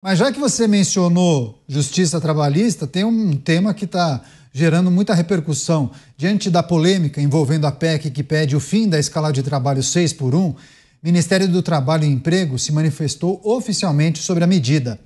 Mas já que você mencionou justiça trabalhista, tem um tema que está gerando muita repercussão. Diante da polêmica envolvendo a PEC que pede o fim da escala de trabalho 6x1, o Ministério do Trabalho e Emprego se manifestou oficialmente sobre a medida.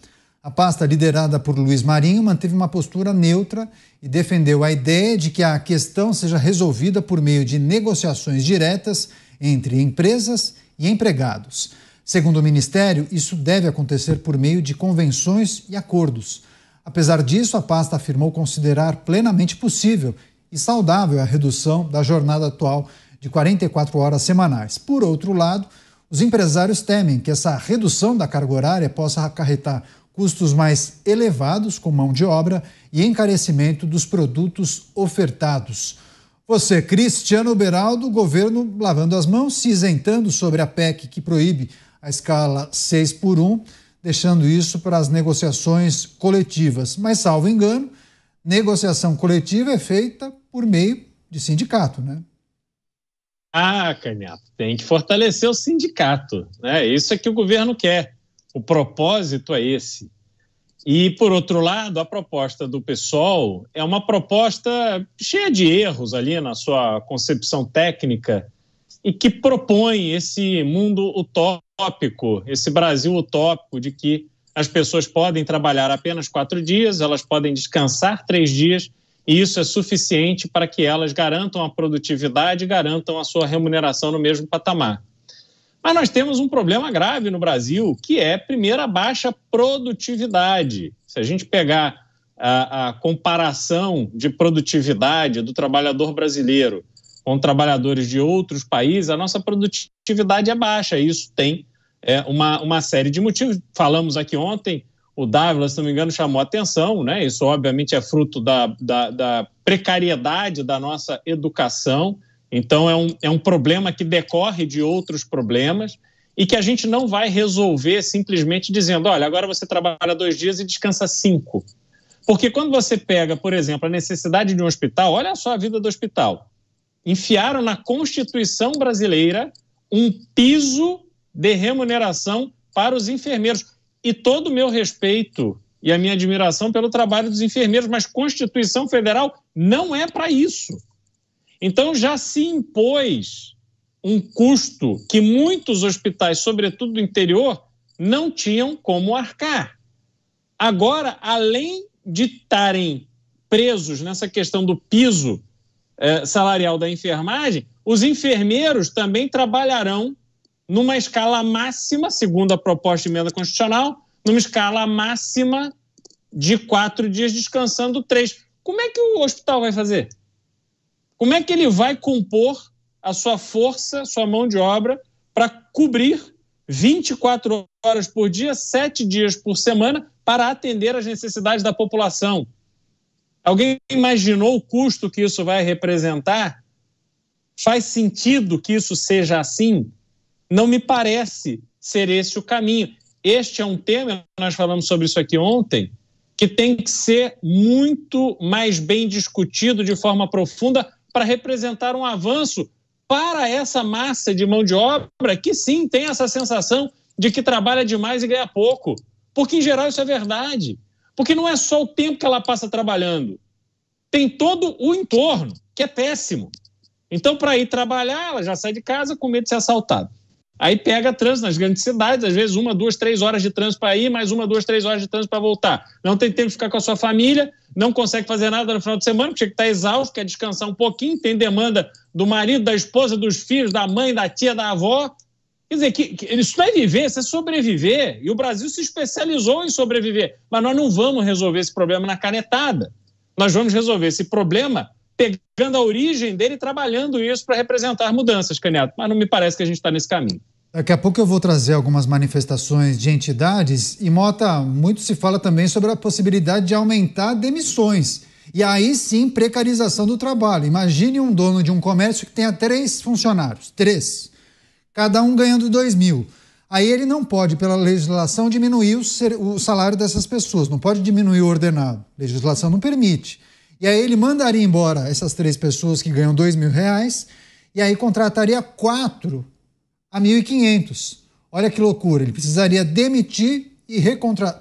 A pasta, liderada por Luiz Marinho, manteve uma postura neutra e defendeu a ideia de que a questão seja resolvida por meio de negociações diretas entre empresas e empregados. Segundo o Ministério, isso deve acontecer por meio de convenções e acordos. Apesar disso, a pasta afirmou considerar plenamente possível e saudável a redução da jornada atual de 44 horas semanais. Por outro lado, os empresários temem que essa redução da carga horária possa acarretar custos mais elevados com mão de obra e encarecimento dos produtos ofertados. Você, Cristiano Beraldo, governo lavando as mãos, se isentando sobre a PEC que proíbe a escala 6x1, deixando isso para as negociações coletivas. Mas, salvo engano, negociação coletiva é feita por meio de sindicato, né? Canhato, tem que fortalecer o sindicato, né? Isso é que o governo quer. O propósito é esse. E, por outro lado, a proposta do PSOL é uma proposta cheia de erros ali na sua concepção técnica e que propõe esse mundo utópico, esse Brasil utópico de que as pessoas podem trabalhar apenas 4 dias, elas podem descansar 3 dias e isso é suficiente para que elas garantam a produtividade e garantam a sua remuneração no mesmo patamar. Mas nós temos um problema grave no Brasil, que é, primeiro, a baixa produtividade. Se a gente pegar a comparação de produtividade do trabalhador brasileiro com trabalhadores de outros países, a nossa produtividade é baixa. Isso tem uma série de motivos. Falamos aqui ontem, o Dávila, se não me engano, chamou a atenção, né? Isso, obviamente, é fruto da precariedade da nossa educação. Então, é um problema que decorre de outros problemas e que a gente não vai resolver simplesmente dizendo, olha, agora você trabalha 2 dias e descansa 5. Porque quando você pega, por exemplo, a necessidade de um hospital, olha só a vida do hospital. Enfiaram na Constituição brasileira um piso de remuneração para os enfermeiros. E todo o meu respeito e a minha admiração pelo trabalho dos enfermeiros, mas Constituição Federal não é para isso. Então, já se impôs um custo que muitos hospitais, sobretudo do interior, não tinham como arcar. Agora, além de estarem presos nessa questão do piso salarial da enfermagem, os enfermeiros também trabalharão numa escala máxima, segundo a proposta de emenda constitucional, numa escala máxima de 4 dias, descansando 3. Como é que o hospital vai fazer? Como é que ele vai compor a sua força, sua mão de obra, para cobrir 24 horas por dia, 7 dias por semana, para atender às necessidades da população? Alguém imaginou o custo que isso vai representar? Faz sentido que isso seja assim? Não me parece ser esse o caminho. Este é um tema, nós falamos sobre isso aqui ontem, que tem que ser muito mais bem discutido de forma profunda para representar um avanço para essa massa de mão de obra que sim tem essa sensação de que trabalha demais e ganha pouco. Porque, em geral, isso é verdade. Porque não é só o tempo que ela passa trabalhando. Tem todo o entorno, que é péssimo. Então, para ir trabalhar, ela já sai de casa com medo de ser assaltada. Aí pega trânsito nas grandes cidades, às vezes 1, 2, 3 horas de trânsito para ir, mais 1, 2, 3 horas de trânsito para voltar. Não tem tempo de ficar com a sua família, não consegue fazer nada no final de semana, porque está exausto, quer descansar um pouquinho, tem demanda do marido, da esposa, dos filhos, da mãe, da tia, da avó. Quer dizer, isso não é viver, isso é sobreviver. E o Brasil se especializou em sobreviver. Mas nós não vamos resolver esse problema na canetada. Nós vamos resolver esse problema pegando a origem dele e trabalhando isso para representar mudanças, Canhato. Mas não me parece que a gente está nesse caminho. Daqui a pouco eu vou trazer algumas manifestações de entidades e, Mota, muito se fala também sobre a possibilidade de aumentar demissões. E aí sim, precarização do trabalho. Imagine um dono de um comércio que tenha 3 funcionários, 3, cada um ganhando 2 mil. Aí ele não pode, pela legislação, diminuir o salário dessas pessoas, não pode diminuir o ordenado. A legislação não permite. E aí ele mandaria embora essas 3 pessoas que ganham R$2.000 e aí contrataria 4 a 1.500. Olha que loucura, ele precisaria demitir e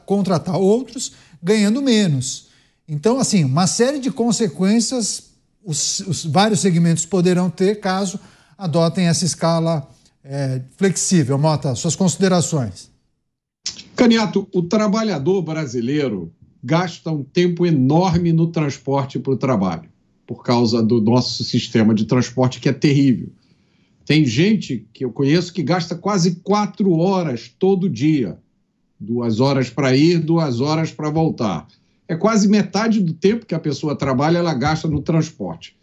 contratar outros ganhando menos. Então, assim, uma série de consequências os vários segmentos poderão ter caso adotem essa escala flexível. Mota, suas considerações. Caniato, o trabalhador brasileiro gasta um tempo enorme no transporte para o trabalho, por causa do nosso sistema de transporte que é terrível. Tem gente que eu conheço que gasta quase 4 horas todo dia. 2 horas para ir, 2 horas para voltar. É quase metade do tempo que a pessoa trabalha, ela gasta no transporte.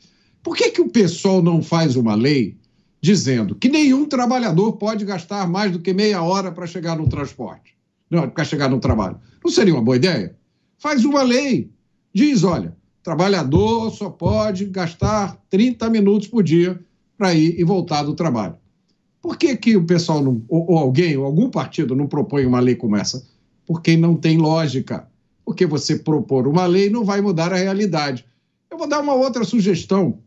Por que o pessoal não faz uma lei dizendo que nenhum trabalhador pode gastar mais do que meia hora para chegar no transporte? Não, para chegar no trabalho. Não seria uma boa ideia? Faz uma lei. Diz, olha, trabalhador só pode gastar 30 minutos por dia para ir e voltar do trabalho. Por que o pessoal, não, ou alguém, ou algum partido não propõe uma lei como essa? Porque não tem lógica. Porque você propor uma lei não vai mudar a realidade. Eu vou dar uma outra sugestão.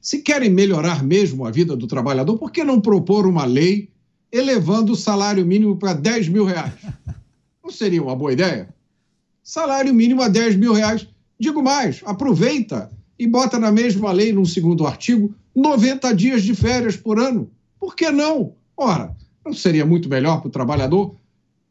Se querem melhorar mesmo a vida do trabalhador, por que não propor uma lei elevando o salário mínimo para 10 mil reais? Não seria uma boa ideia? Salário mínimo a 10 mil reais. Digo mais, aproveita e bota na mesma lei, num segundo artigo, 90 dias de férias por ano. Por que não? Ora, não seria muito melhor para o trabalhador?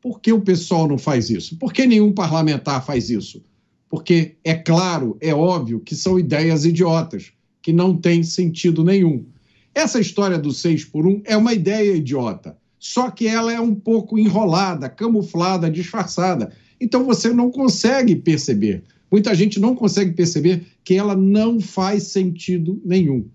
Por que o pessoal não faz isso? Por que nenhum parlamentar faz isso? Porque é claro, é óbvio que são ideias idiotas, que não têm sentido nenhum. Essa história do 6 por 1 é uma ideia idiota, só que ela é um pouco enrolada, camuflada, disfarçada. Então você não consegue perceber. Muita gente não consegue perceber que ela não faz sentido nenhum.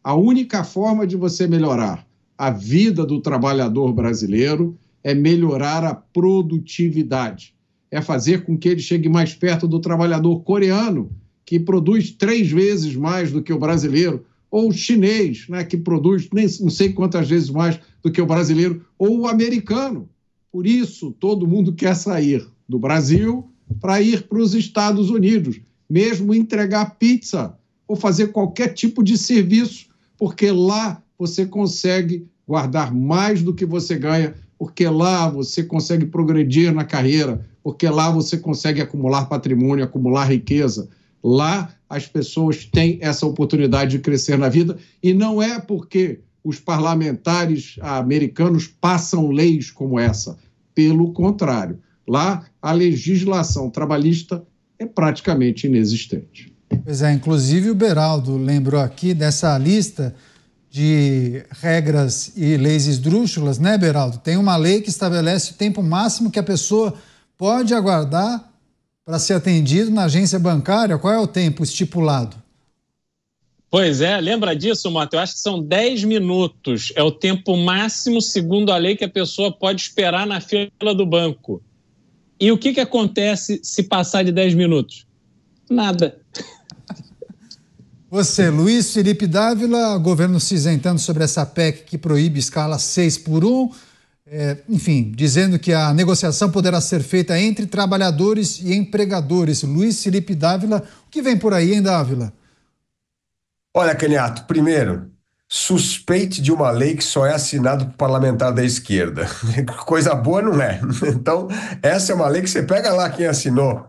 A única forma de você melhorar a vida do trabalhador brasileiro é melhorar a produtividade. É fazer com que ele chegue mais perto do trabalhador coreano, que produz 3 vezes mais do que o brasileiro, ou o chinês, né, que produz não sei quantas vezes mais do que o brasileiro, ou o americano. Por isso, todo mundo quer sair do Brasil para ir para os Estados Unidos, mesmo entregar pizza ou fazer qualquer tipo de serviço, porque lá você consegue guardar mais do que você ganha, porque lá você consegue progredir na carreira, porque lá você consegue acumular patrimônio, acumular riqueza. Lá as pessoas têm essa oportunidade de crescer na vida, e não é porque os parlamentares americanos passam leis como essa. Pelo contrário, lá a legislação trabalhista é praticamente inexistente. Pois é, inclusive o Beraldo lembrou aqui dessa lista de regras e leis esdrúxulas, né, Beraldo? Tem uma lei que estabelece o tempo máximo que a pessoa pode aguardar para ser atendido na agência bancária. Qual é o tempo estipulado? Pois é, lembra disso, Mota? Eu acho que são 10 minutos. É o tempo máximo, segundo a lei, que a pessoa pode esperar na fila do banco. E o que acontece se passar de 10 minutos? Nada. Você, Luiz Felipe Dávila, governo se isentando sobre essa PEC que proíbe escala 6 por 1, enfim, dizendo que a negociação poderá ser feita entre trabalhadores e empregadores. Luiz Felipe Dávila, o que vem por aí, hein, Dávila? Olha, Caniato, primeiro, suspeite de uma lei que só é assinada por parlamentar da esquerda. Coisa boa não é. Então, essa é uma lei que você pega lá quem assinou,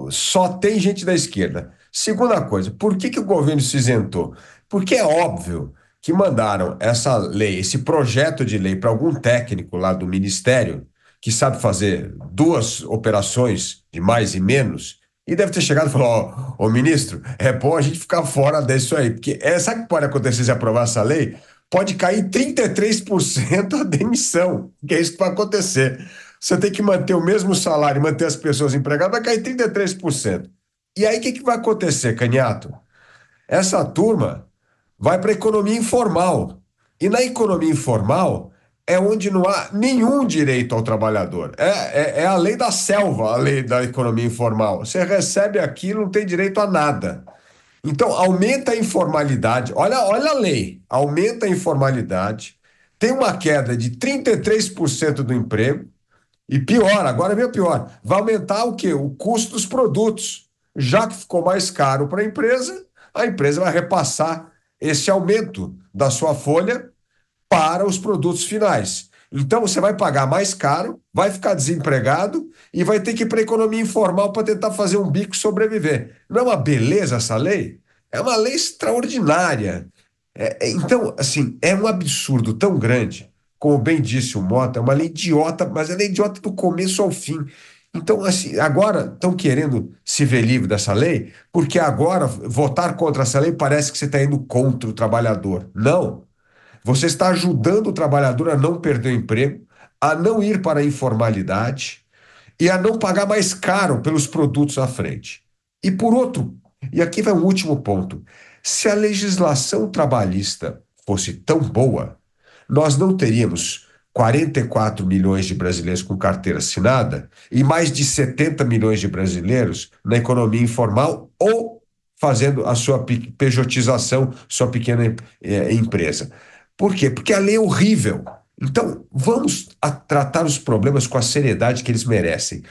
só tem gente da esquerda. Segunda coisa, por que o governo se isentou? Porque é óbvio que mandaram essa lei, esse projeto de lei para algum técnico lá do ministério, que sabe fazer 2 operações de mais e menos, e deve ter chegado e falado, ô ministro, é bom a gente ficar fora disso aí, porque sabe o que pode acontecer se aprovar essa lei? Pode cair 33% a demissão, que é isso que vai acontecer. Você tem que manter o mesmo salário, manter as pessoas empregadas, vai cair 33%. E aí o que vai acontecer, Caniato? Essa turma vai para a economia informal. E na economia informal é onde não há nenhum direito ao trabalhador. É a lei da selva, a lei da economia informal. Você recebe aquilo, não tem direito a nada. Então, aumenta a informalidade. Olha a lei. Aumenta a informalidade. Tem uma queda de 33% do emprego. E pior, agora vem o pior. Vai aumentar o quê? O custo dos produtos. Já que ficou mais caro para a empresa vai repassar esse aumento da sua folha para os produtos finais. Então você vai pagar mais caro, vai ficar desempregado e vai ter que ir para a economia informal para tentar fazer um bico e sobreviver. Não é uma beleza essa lei? É uma lei extraordinária. Então, assim, é um absurdo tão grande, como bem disse o Mota, é uma lei idiota, mas ela é idiota do começo ao fim. Então, assim, agora estão querendo se ver livre dessa lei, porque agora votar contra essa lei parece que você está indo contra o trabalhador. Não. Você está ajudando o trabalhador a não perder o emprego, a não ir para a informalidade e a não pagar mais caro pelos produtos à frente. E por outro, e aqui vai um último ponto, se a legislação trabalhista fosse tão boa, nós não teríamos 44 milhões de brasileiros com carteira assinada e mais de 70 milhões de brasileiros na economia informal ou fazendo a sua pejotização, sua pequena empresa. Por quê? Porque a lei é horrível. Então, vamos tratar os problemas com a seriedade que eles merecem.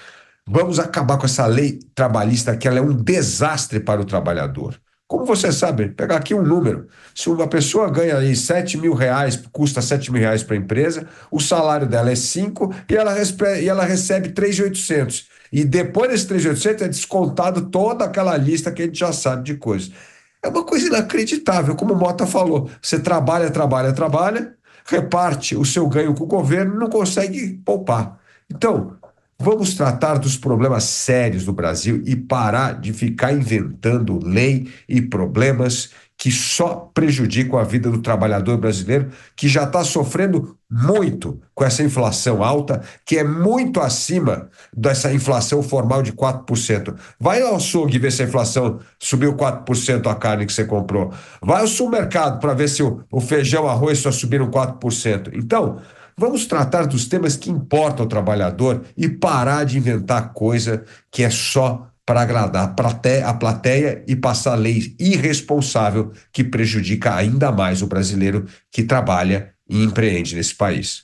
Vamos acabar com essa lei trabalhista, que ela é um desastre para o trabalhador. Como você sabe, pegar aqui um número. Se uma pessoa ganha aí R$7.000, custa R$7.000 para a empresa, o salário dela é 5 e ela recebe 3.800. E depois desse 3.800 é descontado toda aquela lista que a gente já sabe de coisas. É uma coisa inacreditável, como o Mota falou. Você trabalha, reparte o seu ganho com o governo e não consegue poupar. Então, vamos tratar dos problemas sérios do Brasil e parar de ficar inventando lei e problemas que só prejudicam a vida do trabalhador brasileiro, que já está sofrendo muito com essa inflação alta, que é muito acima dessa inflação formal de 4%. Vai ao açougue ver se a inflação subiu 4% a carne que você comprou. Vai ao supermercado para ver se o feijão, arroz só subiram 4%. Então, vamos tratar dos temas que importam ao trabalhador e parar de inventar coisa que é só para agradar a plateia e passar lei irresponsável que prejudica ainda mais o brasileiro que trabalha e empreende nesse país.